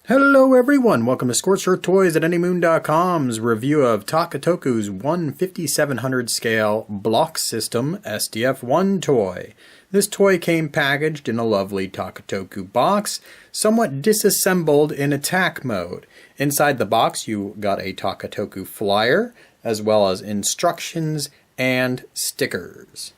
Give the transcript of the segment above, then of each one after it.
Hello everyone, welcome to Scorched Toys at AnyMoon.com's review of Takatoku's 1/5700 scale block system SDF1 toy. This toy came packaged in a lovely Takatoku box, somewhat disassembled in attack mode. Inside the box you got a Takatoku flyer, as well as instructions and stickers.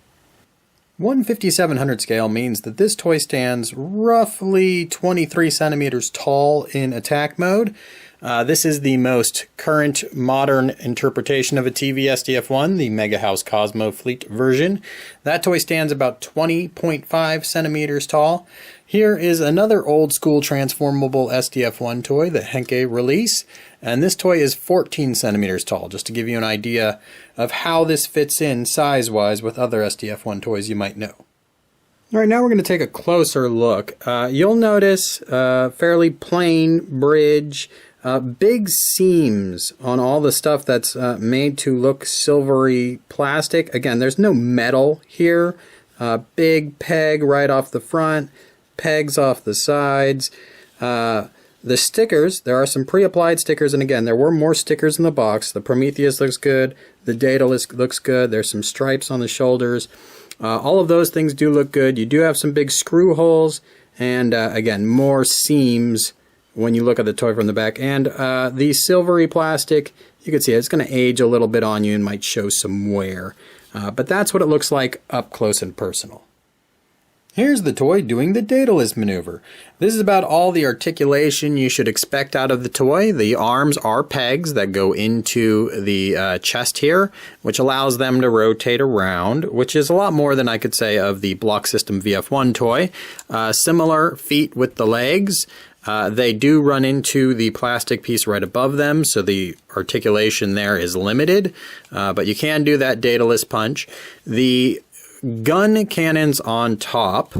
1/5700 scale means that this toy stands roughly 23 centimeters tall in attack mode. This is the most current modern interpretation of a TV SDF1, the Mega House Cosmo Fleet version. That toy stands about 20.5 centimeters tall. Here is another old school transformable SDF1 toy, the Henke release, and this toy is 14 centimeters tall, just to give you an idea of how this fits in size-wise with other SDF1 toys you might know. All right, now we're going to take a closer look. You'll notice fairly plain bridge, big seams on all the stuff that's made to look silvery plastic. Again, there's no metal here. Big peg right off the front, pegs off the sides. The stickers, there are some pre-applied stickers, and again, there were more stickers in the box. The Prometheus looks good, the Daedalus looks good, there's some stripes on the shoulders. All of those things do look good. You do have some big screw holes, and again, more seams when you look at the toy from the back. And the silvery plastic, you can see it's going to age a little bit on you and might show some wear. But that's what it looks like up close and personal. Here's the toy doing the Daedalus maneuver. This is about all the articulation you should expect out of the toy. The arms are pegs that go into the chest here, which allows them to rotate around, which is a lot more than I could say of the Block System VF1 toy. Similar feet with the legs. They do run into the plastic piece right above them, so the articulation there is limited, but you can do that Daedalus punch. The gun cannons on top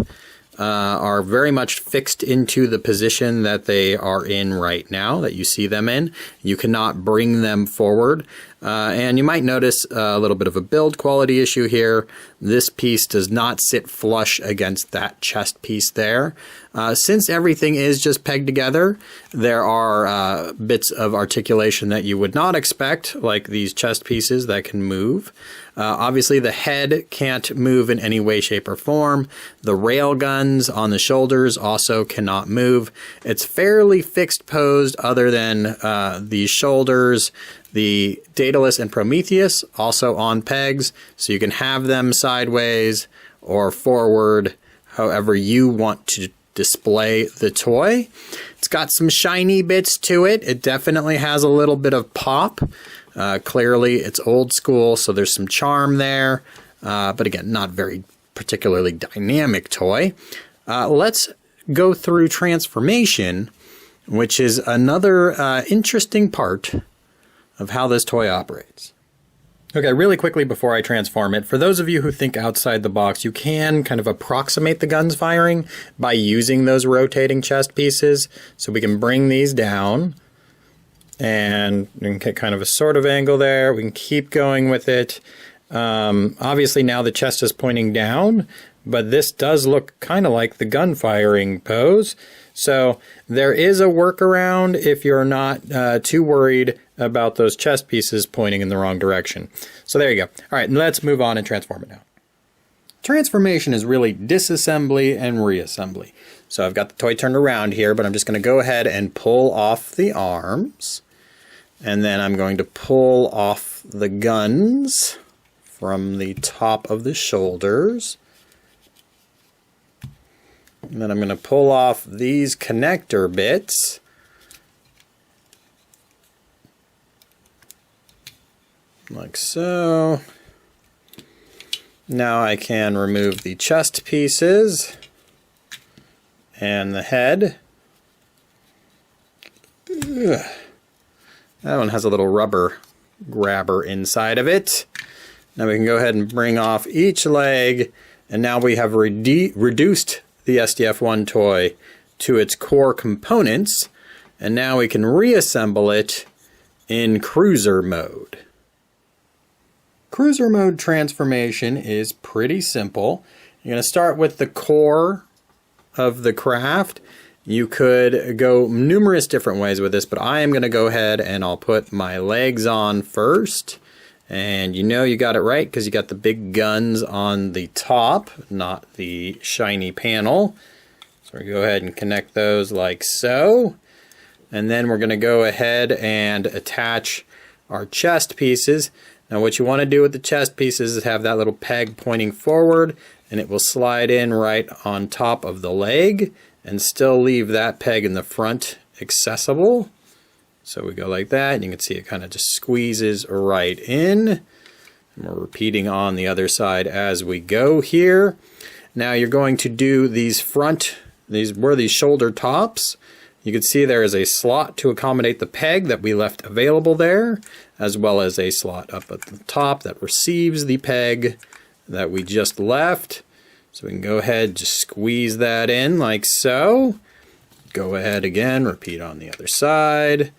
are very much fixed into the position that they are in right now, that you see them in. You cannot bring them forward. And you might notice a little bit of a build quality issue here. This piece does not sit flush against that chest piece there. Since everything is just pegged together, there are bits of articulation that you would not expect, like these chest pieces that can move. Obviously the head can't move in any way, shape, or form. The rail guns on the shoulders also cannot move. It's fairly fixed posed other than the shoulders. The Daedalus and Prometheus also on pegs, so you can have them sideways or forward, however you want to display the toy. It's got some shiny bits to it. It definitely has a little bit of pop. Clearly it's old school, so there's some charm there, but again, not very particularly dynamic toy. Let's go through transformation, which is another interesting part of how this toy operates. Okay, really quickly before I transform it, for those of you who think outside the box, you can kind of approximate the gun's firing by using those rotating chest pieces. So we can bring these down, and we can get kind of a sort of angle there. We can keep going with it. Obviously now the chest is pointing down, but this does look kind of like the gun firing pose. So there is a workaround if you're not too worried about those chest pieces pointing in the wrong direction. So there you go. All right, let's move on and transform it now. Transformation is really disassembly and reassembly. So I've got the toy turned around here, but I'm just going to go ahead and pull off the arms. And then I'm going to pull off the guns from the top of the shoulders. And then I'm going to pull off these connector bits. Like so. Now I can remove the chest pieces and the head. Ugh. That one has a little rubber grabber inside of it. Now we can go ahead and bring off each leg, and now we have reduced the SDF1 toy to its core components, and now we can reassemble it in cruiser mode. Cruiser mode transformation is pretty simple. You're going to start with the core of the craft. You could go numerous different ways with this, but I am going to go ahead and I'll put my legs on first. And you know you got it right because you got the big guns on the top, not the shiny panel. So we go ahead and connect those like so. And then we're going to go ahead and attach our chest pieces. Now what you want to do with the chest pieces is have that little peg pointing forward, and it will slide in right on top of the leg and still leave that peg in the front accessible. So we go like that, and you can see it kind of just squeezes right in. And we're repeating on the other side as we go here. Now you're going to do these these shoulder tops. You can see there is a slot to accommodate the peg that we left available there, as well as a slot up at the top that receives the peg that we just left. So we can go ahead, just squeeze that in like so. Go ahead again, repeat on the other side.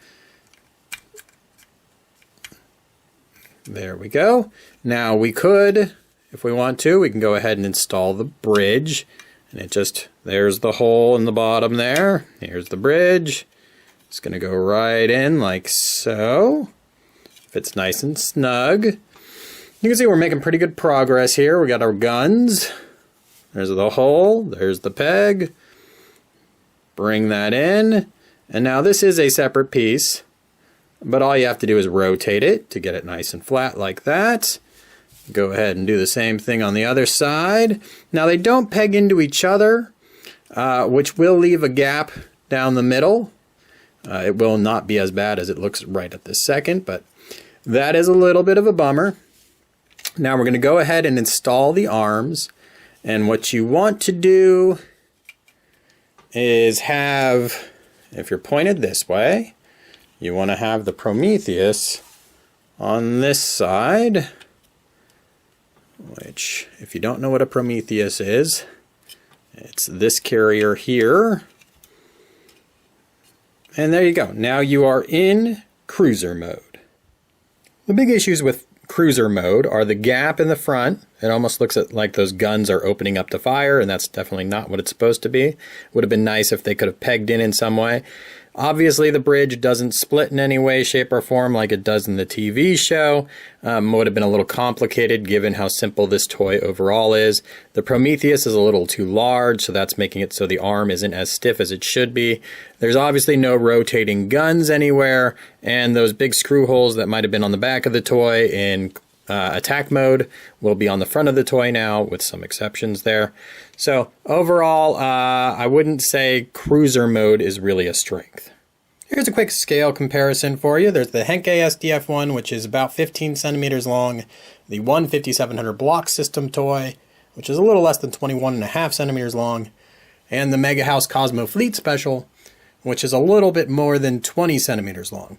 There we go. Now we could, if we want to, we can go ahead and install the bridge. And it just, there's the hole in the bottom there. Here's the bridge. It's going to go right in like so. Fits nice and snug. You can see we're making pretty good progress here. We got our guns. There's the hole. There's the peg. Bring that in. And now this is a separate piece, but all you have to do is rotate it to get it nice and flat like that. Go ahead and do the same thing on the other side. Now they don't peg into each other, which will leave a gap down the middle. It will not be as bad as it looks right at this second, but that is a little bit of a bummer. Now we're going to go ahead and install the arms. And what you want to do is have, if you're pointed this way, you want to have the Prometheus on this side. Which, if you don't know what a Prometheus is, it's this carrier here. And there you go. Now you are in cruiser mode. The big issues with cruiser mode are the gap in the front. It almost looks like those guns are opening up to fire, and that's definitely not what it's supposed to be. Would have been nice if they could have pegged in some way. Obviously, the bridge doesn't split in any way, shape, or form like it does in the TV show. Would have been a little complicated given how simple this toy overall is. The Prometheus is a little too large, so that's making it so the arm isn't as stiff as it should be. There's obviously no rotating guns anywhere, and those big screw holes that might have been on the back of the toy in attack mode will be on the front of the toy now, with some exceptions there. So overall, I wouldn't say cruiser mode is really a strength. Here's a quick scale comparison for you. There's the Henke SDF one, which is about 15 centimeters long, the 5700 block system toy, which is a little less than 21.5 centimeters long, and the Mega House Cosmo Fleet Special, which is a little bit more than 20 centimeters long.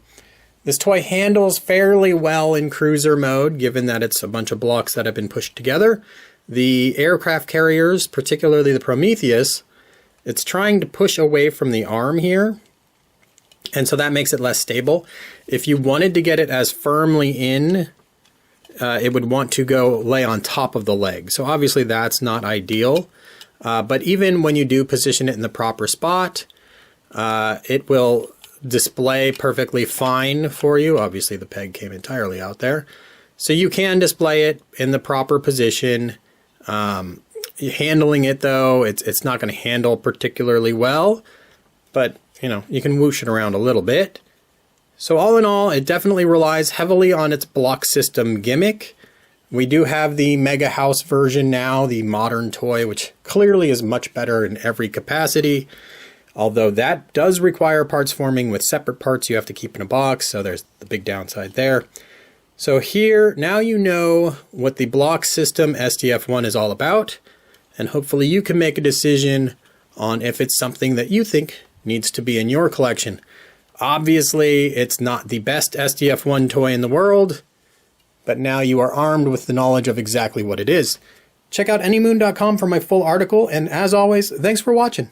This toy handles fairly well in cruiser mode, given that it's a bunch of blocks that have been pushed together. The aircraft carriers, particularly the Prometheus, it's trying to push away from the arm here, and so that makes it less stable. If you wanted to get it as firmly in, it would want to go lay on top of the leg. So obviously that's not ideal, but even when you do position it in the proper spot, it will display perfectly fine for you. Obviously the peg came entirely out there. So you can display it in the proper position. Handling it though, it's not going to handle particularly well, but you know, you can whoosh it around a little bit. So all in all, it definitely relies heavily on its block system gimmick. We do have the Mega House version now, the modern toy, which clearly is much better in every capacity. Although that does require parts forming with separate parts you have to keep in a box, so there's the big downside there. So here, now you know what the block system SDF1 is all about, and hopefully you can make a decision on if it's something that you think needs to be in your collection. Obviously, it's not the best SDF1 toy in the world, but now you are armed with the knowledge of exactly what it is. Check out anymoon.com for my full article, and as always, thanks for watching.